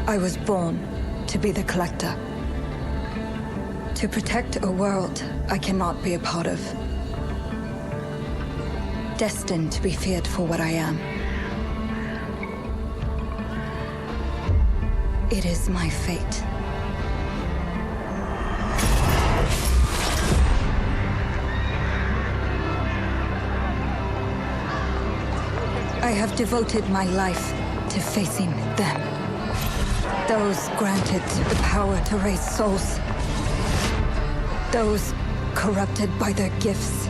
I was born to be the collector. To protect a world I cannot be a part of. Destined to be feared for what I am. It is my fate. I have devoted my life to facing them. Those granted the power to raise souls. Those corrupted by their gifts.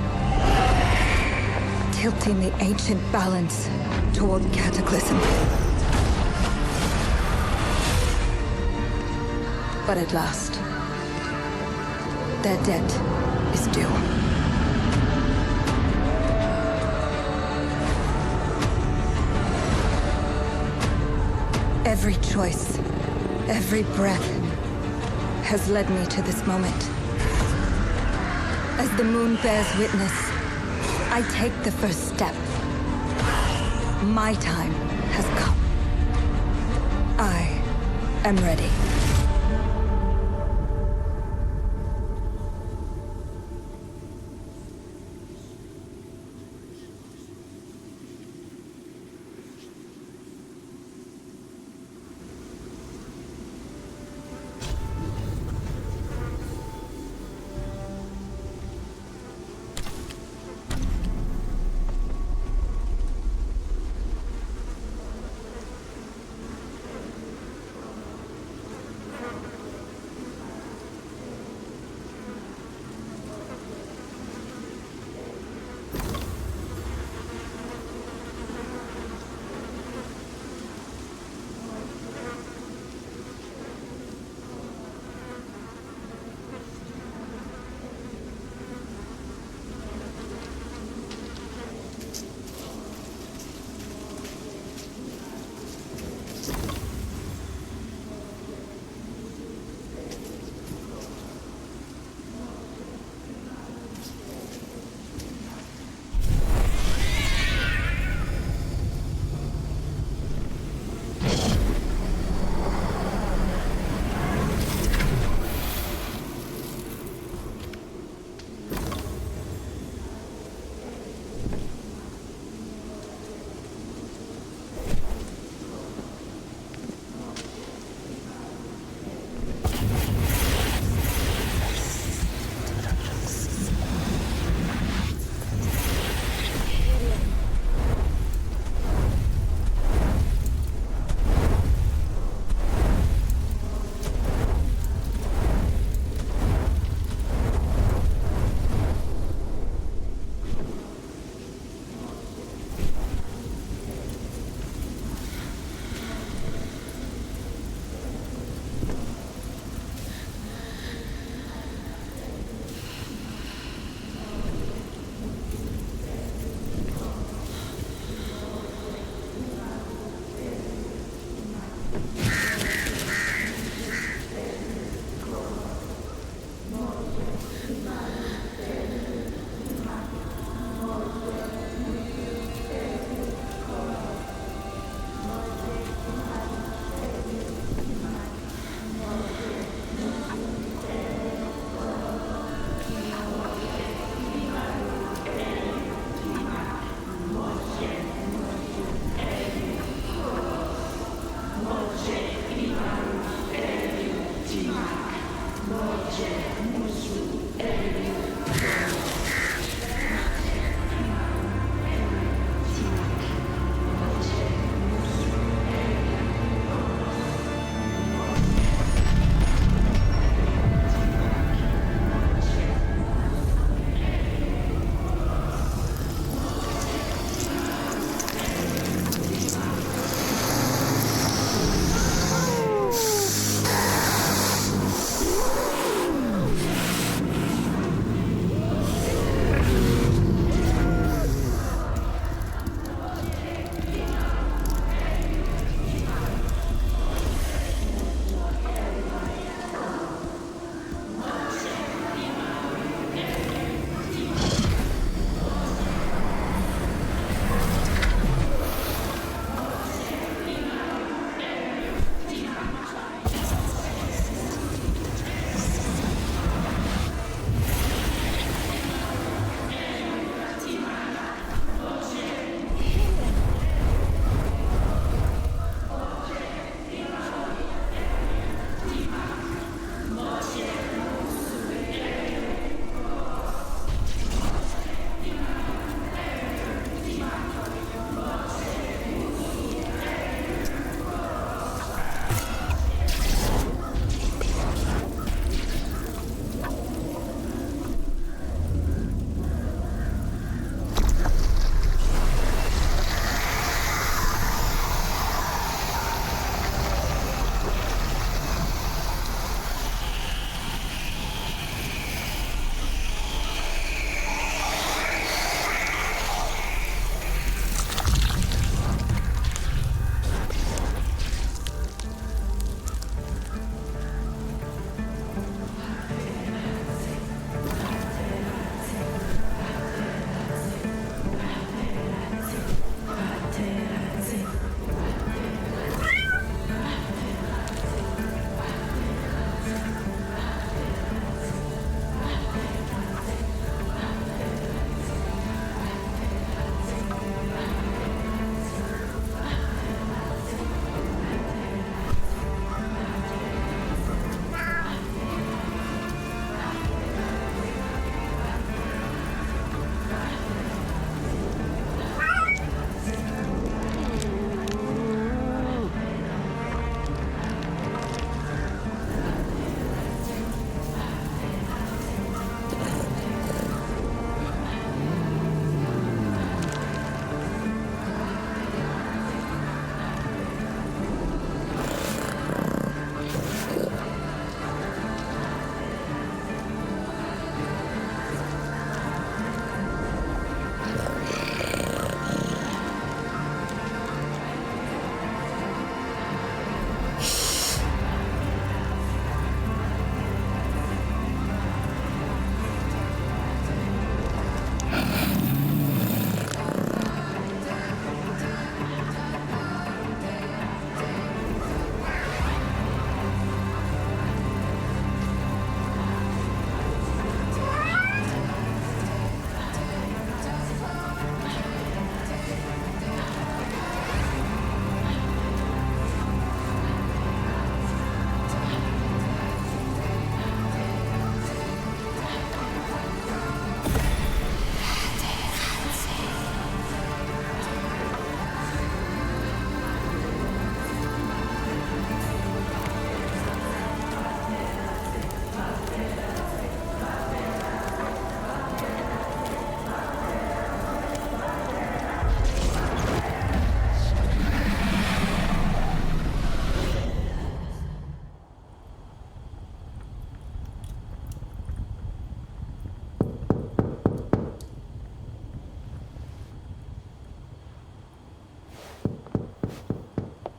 Tilting the ancient balance toward cataclysm. But at last, their debt is due. Every choice, every breath has led me to this moment. As the moon bears witness, I take the first step. My time has come. I am ready.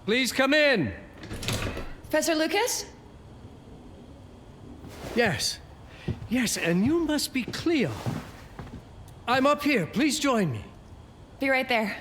Please come in. Professor Lucas? Yes. Yes, and you must be Cleo. I'm up here. Please join me. Be right there.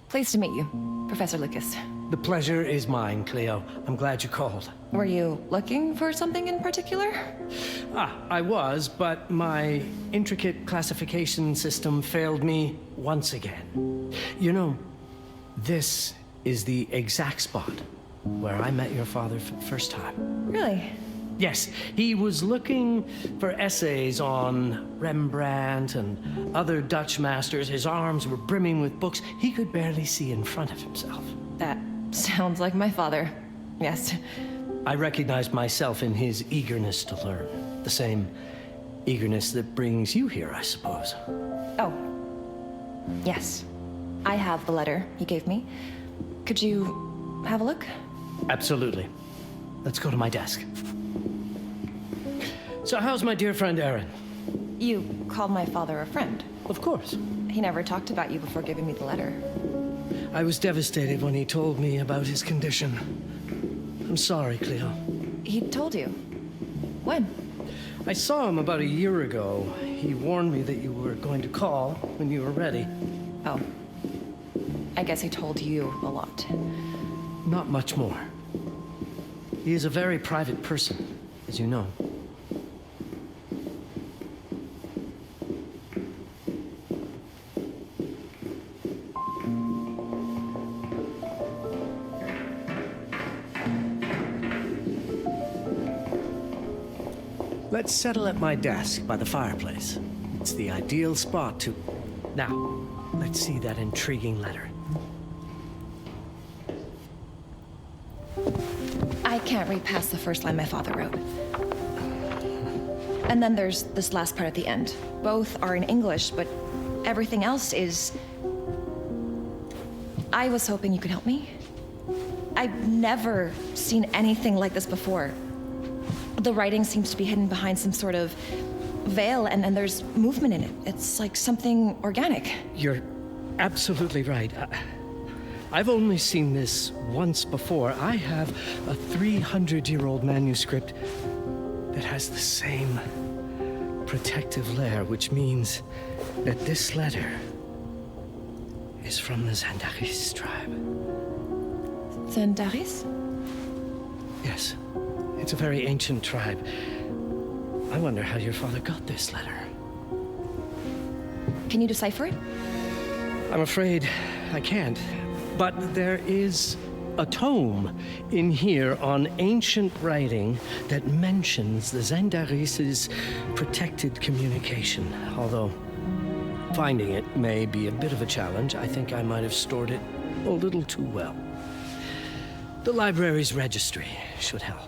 Pleased to meet you, Professor Lucas. The pleasure is mine, Cleo. I'm glad you called. Were you looking for something in particular? I was, but my intricate classification system failed me once again. You know, this is the exact spot where I met your father for the first time. Really? Yes, he was looking for essays on Rembrandt and other Dutch masters. His arms were brimming with books. He could barely see in front of himself. That sounds like my father. Yes. I recognized myself in his eagerness to learn. The same eagerness that brings you here, I suppose. Oh. Yes. I have the letter he gave me. Could you have a look? Absolutely. Let's go to my desk. So how's my dear friend Aaron? You called my father a friend. Of course. He never talked about you before giving me the letter. I was devastated when he told me about his condition. I'm sorry, Cleo. He told you? When? I saw him about a year ago. He warned me that you were going to call when you were ready. Oh. I guess he told you a lot. Not much more. He is a very private person, as you know. Let's settle at my desk by the fireplace. It's the ideal spot to... Now, let's see that intriguing letter. I can't read past the first line my father wrote. And then there's this last part at the end. Both are in English, but everything else is... I was hoping you could help me. I've never seen anything like this before. The writing seems to be hidden behind some sort of veil, and there's movement in it. It's like something organic. You're absolutely right. I've only seen this once before. I have a 300-year-old manuscript that has the same protective layer, which means that this letter is from the Zandaris tribe. Zandaris? Yes. It's a very ancient tribe. I wonder how your father got this letter. Can you decipher it? I'm afraid I can't. But there is a tome in here on ancient writing that mentions the Zandaris' protected communication. Although finding it may be a bit of a challenge, I think I might have stored it a little too well. The library's registry should help.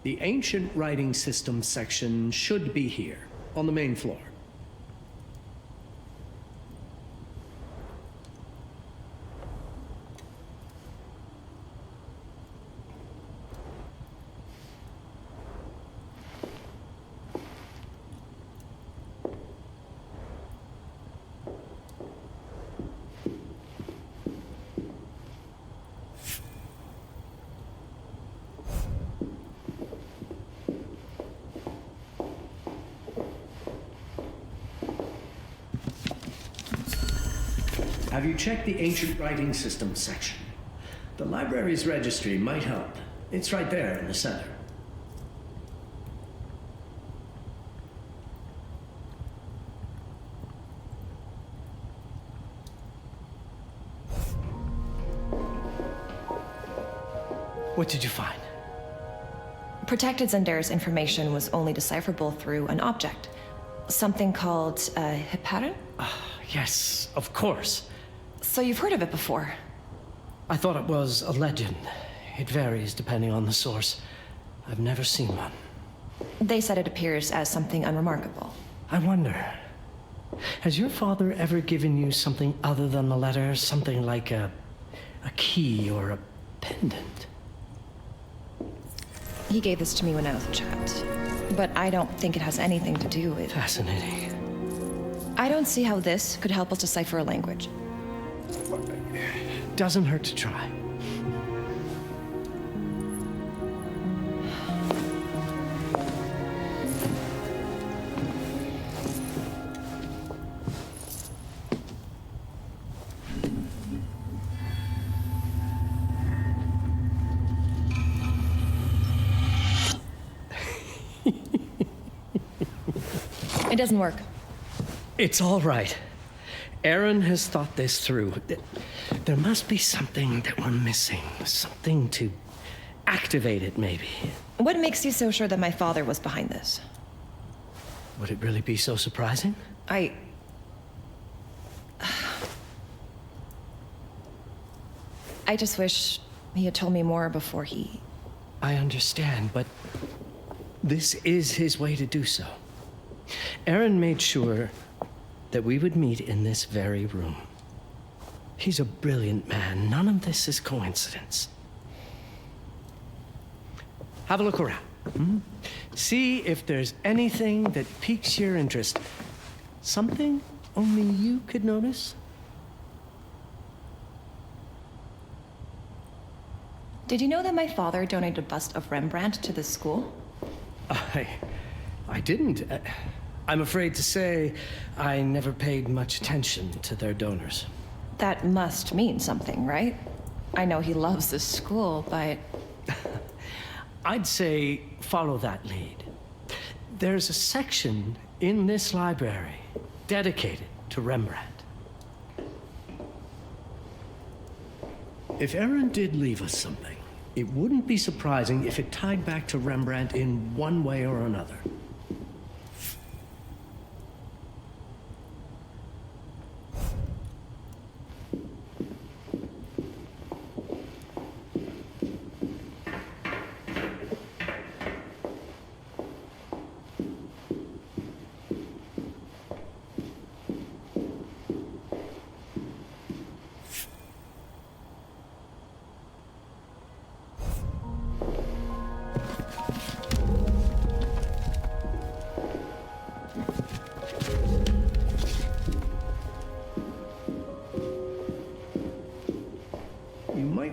The ancient writing system section should be here, on the main floor. Have you checked the ancient writing system section? The library's registry might help. It's right there in the center. What did you find? Protected Zendare's information was only decipherable through an object. Something called a heparin? Yes, of course. So you've heard of it before? I thought it was a legend. It varies depending on the source. I've never seen one. They said it appears as something unremarkable. I wonder, has your father ever given you something other than the letter? Something like a key or a pendant? He gave this to me when I was a child. But I don't think it has anything to do with... Fascinating. I don't see how this could help us decipher a language. Doesn't hurt to try. It doesn't work. It's all right. Aaron has thought this through. There must be something that we're missing. Something to activate it, maybe. What makes you so sure that my father was behind this? Would it really be so surprising? I just wish he had told me more before he... I understand, but this is his way to do so. Aaron made sure that we would meet in this very room. He's a brilliant man. None of this is coincidence. Have a look around. See if there's anything that piques your interest. Something only you could notice. Did you know that my father donated a bust of Rembrandt to this school? I didn't. I'm afraid to say I never paid much attention to their donors. That must mean something, right? I know he loves this school, but... I'd say follow that lead. There's a section in this library dedicated to Rembrandt. If Aaron did leave us something, it wouldn't be surprising if it tied back to Rembrandt in one way or another.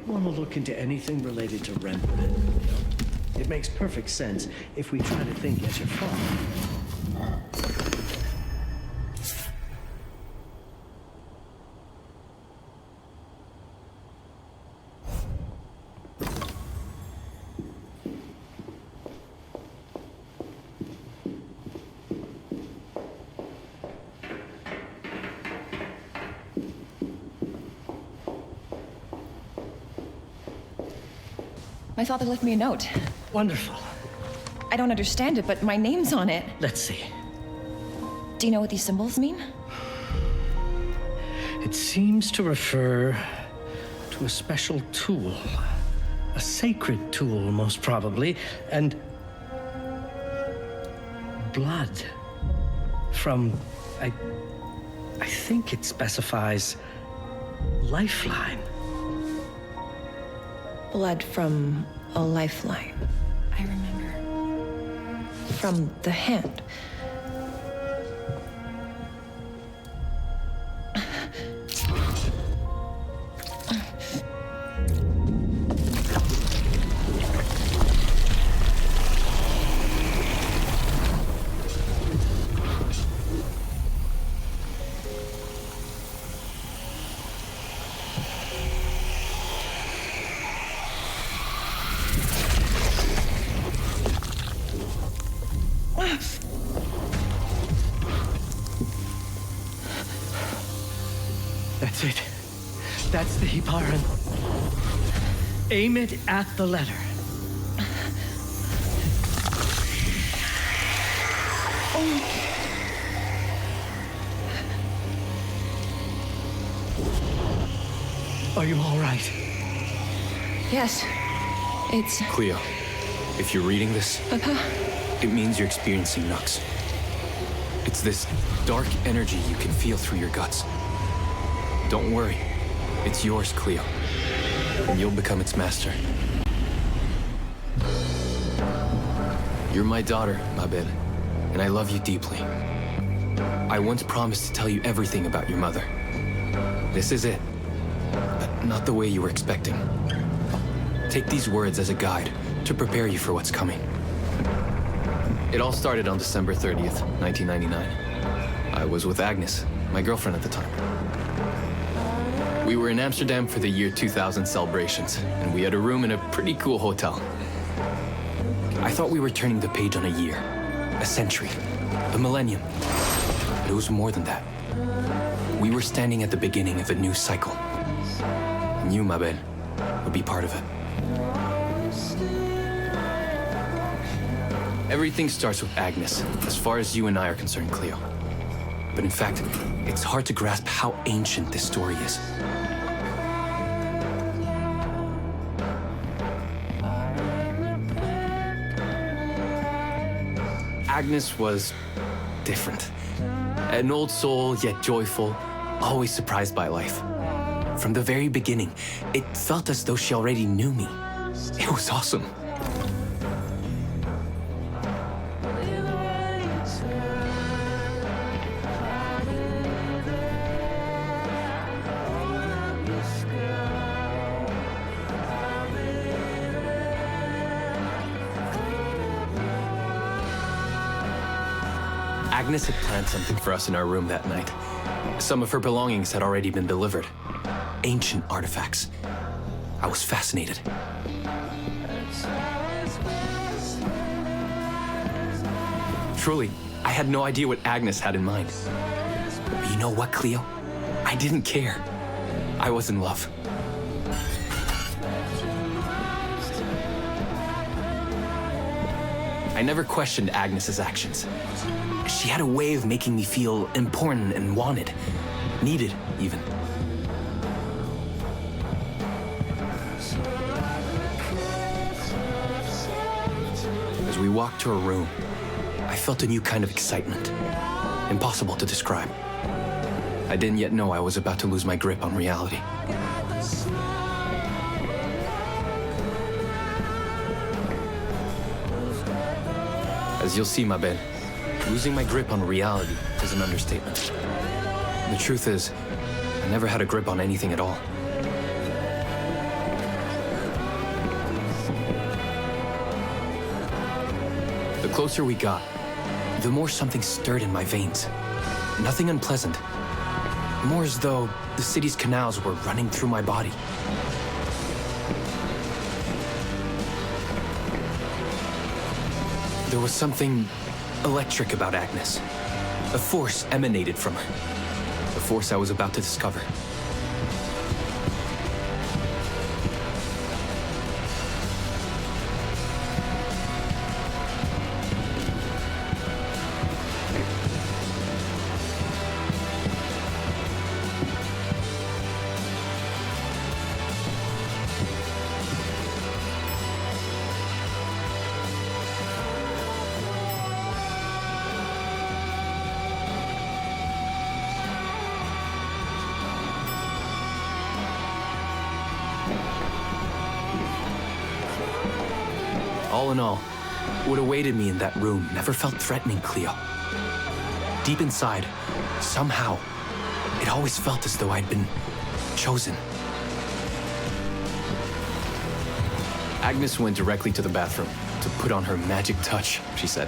Want to look into anything related to Rembrandt. It makes perfect sense if we try to think as your father. My father left me a note. Wonderful. I don't understand it, but my name's on it. Let's see. Do you know what these symbols mean? It seems to refer to a special tool. A sacred tool, most probably. And blood from, I think it specifies lifeline. Blood from a lifeline. I remember. From the hand. That's it. That's the Hiparan. Aim it at the letter. Are you all right? Yes. It's... Cleo, if you're reading this, it means you're experiencing Nux. It's this dark energy you can feel through your guts. Don't worry. It's yours, Cleo. And you'll become its master. You're my daughter, Mabel, and I love you deeply. I once promised to tell you everything about your mother. This is it. But not the way you were expecting. Take these words as a guide to prepare you for what's coming. It all started on December 30th, 1999. I was with Agnes, my girlfriend at the time. We were in Amsterdam for the year 2000 celebrations, and we had a room in a pretty cool hotel. I thought we were turning the page on a year, a century, a millennium. But it was more than that. We were standing at the beginning of a new cycle. And you, Mabel, would be part of it. Everything starts with Agnes, as far as you and I are concerned, Cleo. But in fact, it's hard to grasp how ancient this story is. Agnes was different. An old soul, yet joyful, always surprised by life. From the very beginning, it felt as though she already knew me. It was awesome. Agnes had planned something for us in our room that night. Some of her belongings had already been delivered. Ancient artifacts. I was fascinated. Truly, I had no idea what Agnes had in mind. But you know what, Cleo? I didn't care. I was in love. I never questioned Agnes's actions. She had a way of making me feel important and wanted. Needed, even. As we walked to her room, I felt a new kind of excitement. Impossible to describe. I didn't yet know I was about to lose my grip on reality. As you'll see, Mabel, losing my grip on reality is an understatement. The truth is, I never had a grip on anything at all. The closer we got, the more something stirred in my veins. Nothing unpleasant. More as though the city's canals were running through my body. There was something electric about Agnes. A force emanated from her. A force I was about to discover. All in all, what awaited me in that room never felt threatening, Cleo. Deep inside, somehow, it always felt as though I'd been chosen. Agnes went directly to the bathroom to put on her magic touch, she said.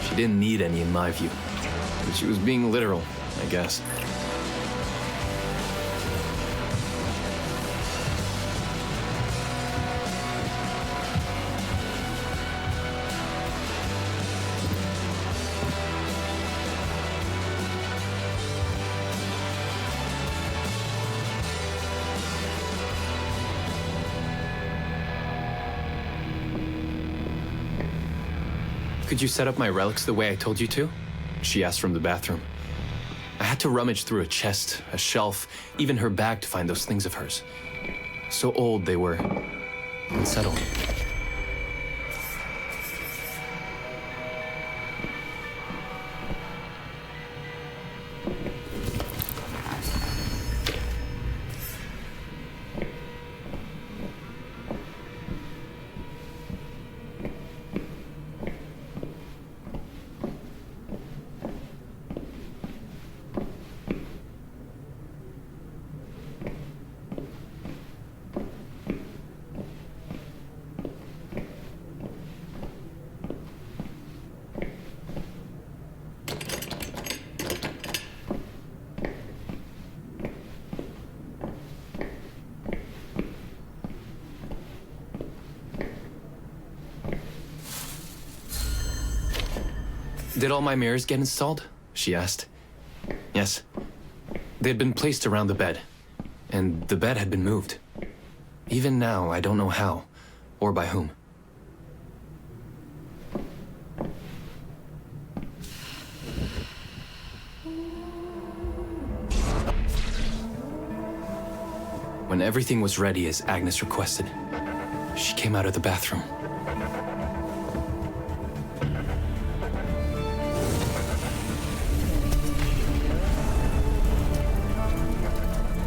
She didn't need any in my view, but she was being literal, I guess. Could you set up my relics the way I told you to? She asked from the bathroom. I had to rummage through a chest, a shelf, even her bag to find those things of hers. So old they were unsettled. Did all my mirrors get installed? She asked. Yes. They had been placed around the bed, and the bed had been moved. Even now, I don't know how, or by whom. When everything was ready as Agnes requested, she came out of the bathroom.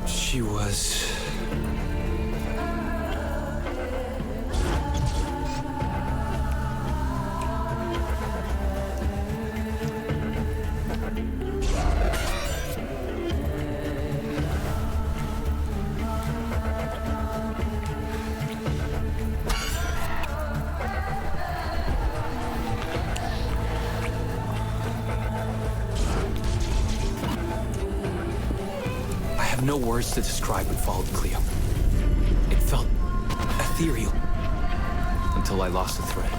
She was... no words to describe what followed, Cleo. It felt ethereal until I lost the thread.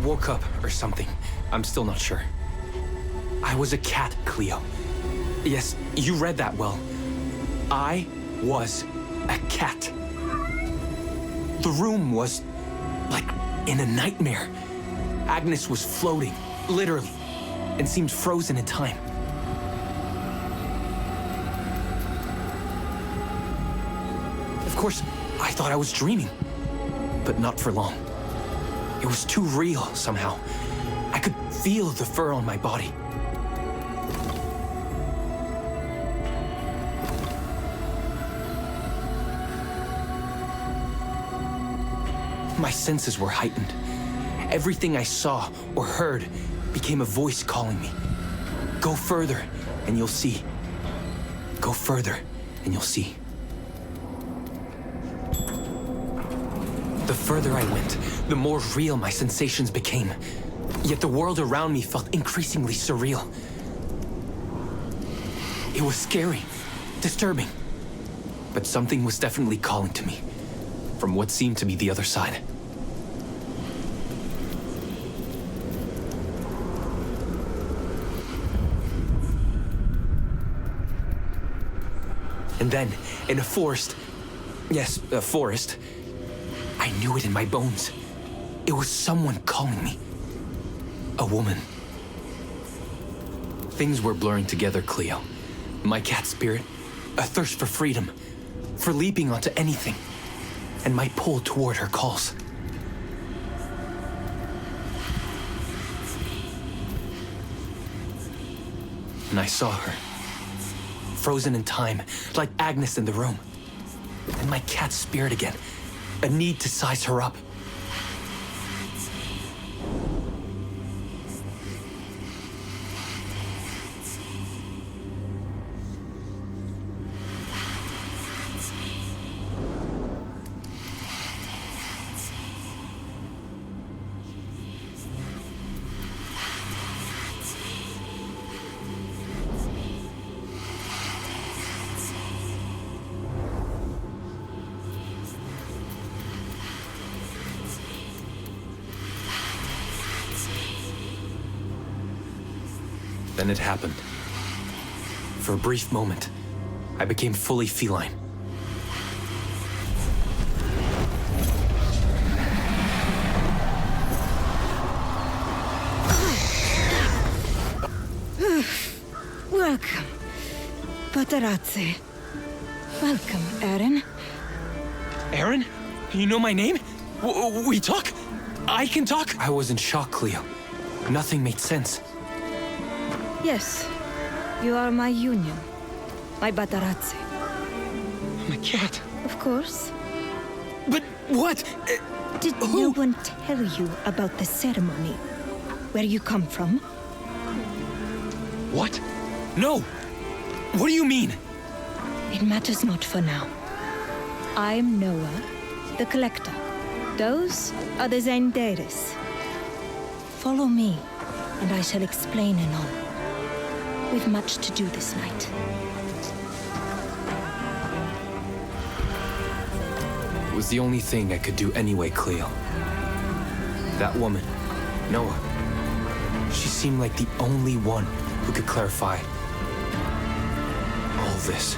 Woke up or something. I'm still not sure. I was a cat, Cleo. Yes, you read that well. I was a cat. The room was like in a nightmare. Agnes was floating, literally, and seemed frozen in time. Of course, I thought I was dreaming, but not for long. It was too real, somehow. I could feel the fur on my body. My senses were heightened. Everything I saw or heard became a voice calling me. Go further, and you'll see. Go further, and you'll see. The further I went, the more real my sensations became. Yet the world around me felt increasingly surreal. It was scary, disturbing. But something was definitely calling to me, from what seemed to be the other side. And then, in a forest, yes, a forest, I knew it in my bones. It was someone calling me. A woman. Things were blurring together, Cleo. My cat spirit, a thirst for freedom, for leaping onto anything, and my pull toward her calls. And I saw her, frozen in time, like Agnes in the room. And my cat spirit again, a need to size her up. Then it happened. For a brief moment, I became fully feline. Welcome, Paparazzi. Welcome, Aaron. Aaron? You know my name? We talk? I can talk? I was in shock, Cleo. Nothing made sense. Yes, you are my union, my Paparazzi. My cat. Of course. But what? Did no one tell you about the ceremony? Where you come from? What? No! What do you mean? It matters not for now. I'm Noah, the Collector. Those are the Zendaris. Follow me, and I shall explain in all. We've much to do this night. It was the only thing I could do anyway, Cleo. That woman, Noah, she seemed like the only one who could clarify all this.